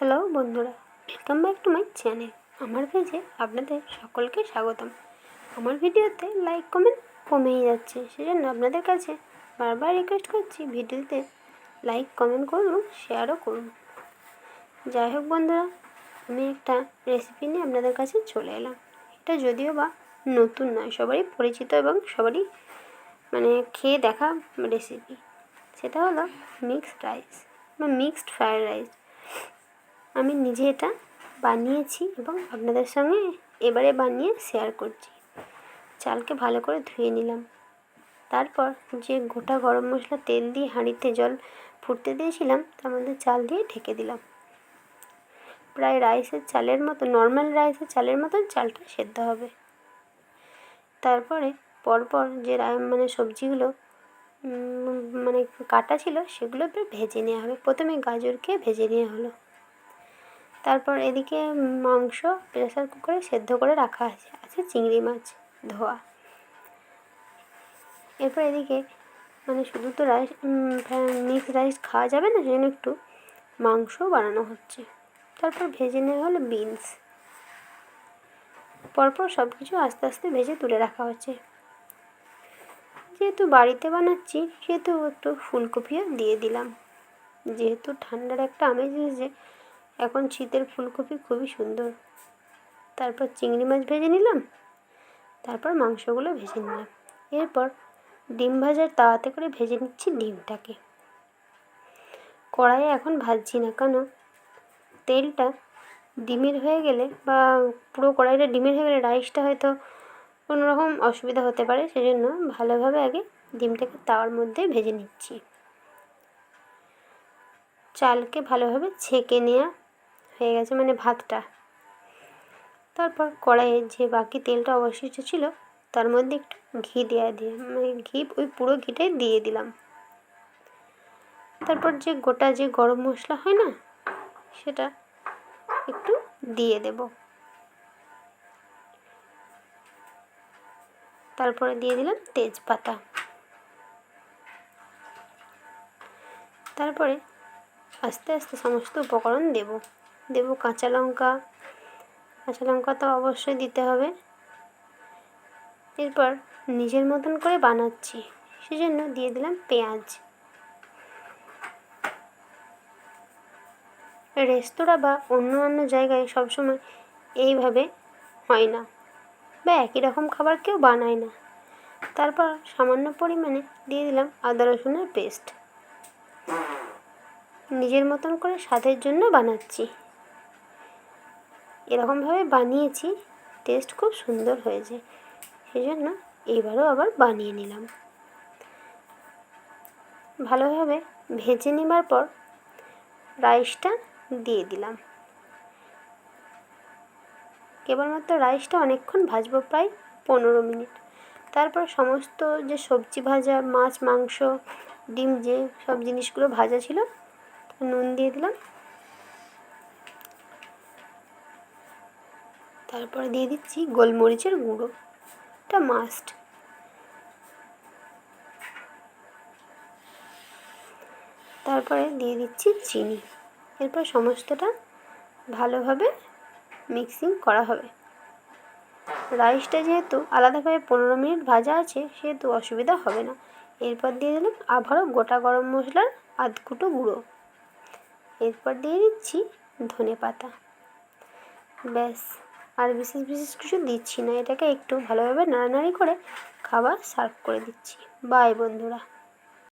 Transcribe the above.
Hello বন্ধুরা, welcome back to my channel. আমার পেজে আপনাদের সকলকে স্বাগতম। আমার ভিডিওতে লাইক কমেন্ট কমেই যাচ্ছে, সেজন্য আপনাদের কাছে বারবার রিকোয়েস্ট করছি ভিডিওতে লাইক কমেন্ট করুন, শেয়ারও করুন। যাই হোক বন্ধুরা, আমি একটা রেসিপি নিয়ে আপনাদের কাছে চলে এলাম। এটা যদিও বা নতুন নয়, সবারই পরিচিত এবং সবারই খেয়ে দেখা রেসিপি। সেটা হলো মিক্সড রাইস বা মিক্সড ফ্রায়েড রাইস। আমি নিজে এটা বানিয়েছি এবং আপনাদের সঙ্গে এবারে বানিয়ে শেয়ার করছি। চালকে ভালো করে ধুয়ে নিলাম। তারপর যে গোটা গরম মশলা তেল দিয়ে হাঁড়িতে জল ফুটতে দিয়েছিলাম, তার মধ্যে চাল দিয়ে ঢেকে দিলাম। প্রায় রাইসের চালের মতো, নর্মাল রাইসের চালের মতন চালটা সেদ্ধ হবে। তারপরে পরপর যে সবজিগুলো কাটা ছিল সেগুলো এবার ভেজে নেওয়া হবে। প্রথমে গাজরকে ভেজে নেওয়া হলো। তারপর এদিকে মাংস প্রেসার কুকারে সেদ্ধ করে রাখা আছে চিংড়ি মাছ ধোয়া। এরপর এদিকে শুধু তো রাইস মিক্সড রাইস খাওয়া যাবে না, সেজন্য একটু মাংসও বানানো হচ্ছে। তারপর ভেজে নেওয়া হলো বিনস। পরপর সব কিছু আস্তে আস্তে ভেজে তুলে রাখা হচ্ছে। যেহেতু বাড়িতে বানাচ্ছি সেহেতু একটু ফুলকপিও দিয়ে দিলাম। যেহেতু ঠান্ডার একটা আমেজ এসেছে, এখন শীতের ফুলকপি খুবই সুন্দর। তারপর চিংড়ি মাছ ভেজে নিলাম, তারপর মাংসগুলো ভেজে নিলাম। এরপর ডিম ভাজার তাওয়াতে করে ভেজে নিচ্ছি ডিমটাকে। কড়াইয়ে এখন ভাজছি না, কেন তেলটা ডিমের হয়ে গেলে বা পুরো কড়াইটা ডিমের হয়ে গেলে রাইসটা হয়তো কোনোরকম অসুবিধা হতে পারে, সেজন্য ভালোভাবে আগে ডিমটাকে তাওয়ার মধ্যে ভেজে নিচ্ছি। চালকে ভালোভাবে ছেঁকে নেওয়া হয়ে গেছে, ভাতটা। তারপর কড়াইয়ে যে বাকি তেলটা অবশিষ্ট ছিল তার মধ্যে একটু ঘি ঘি ওই পুরো ঘিটাই দিয়ে দিলাম। তারপর যে গরম মশলা হয় না, সেটা একটু দিয়ে দেব। তারপরে দিয়ে দিলাম তেজপাতা। তারপরে আস্তে আস্তে সমস্ত উপকরণ দেব কাঁচা লঙ্কা তো অবশ্যই দিতে হবে। এরপর নিজের মতন করে বানাচ্ছি, সেজন্য দিয়ে দিলাম পেঁয়াজ। রেস্তোরাঁ বা অন্য জায়গায় সবসময় এইভাবে হয় না, বা একই রকম খাবার কেউ বানায় না। তারপর সামান্য পরিমাণে দিয়ে দিলাম আদা রসুনের পেস্ট। নিজের মতন করে স্বাদের জন্য বানাচ্ছি। এরকমভাবে বানিয়েছি, টেস্ট খুব সুন্দর হয়েছে, সেজন্য এইবারও আবার বানিয়ে নিলাম। ভালোভাবে ভেজে নেবার পর রাইসটা দিয়ে দিলাম। কেবলমাত্র রাইসটা অনেকক্ষণ ভাজবো, প্রায় 15 মিনিট। তারপর সমস্ত যে সবজি ভাজা, মাছ, মাংস, ডিম, যে সব জিনিসগুলো ভাজা ছিল, নুন দিয়ে দিলাম। তারপরে দিয়ে দিচ্ছি গোলমরিচের গুঁড়ো, এটা মাস্ট। তারপরে দিয়ে দিচ্ছি চিনি। এরপর সমস্তটা ভালোভাবে মিক্সিং করা হবে। রাইসটা যেহেতু আলাদাভাবে 15 মিনিট ভাজা আছে, সেহেতু অসুবিধা হবে না। এরপর দিয়ে দিলাম আবারও গোটা গরম মশলার আধকুটো গুঁড়ো। এরপর দিয়ে দিচ্ছি ধনেপাতা। ব্যাস, আর বিশেষ কিছু দিচ্ছি না। এটাকে একটু ভালোভাবে নাড়ানাড়ি করে খাবার সার্ভ করে দিচ্ছি। বাই বন্ধুরা।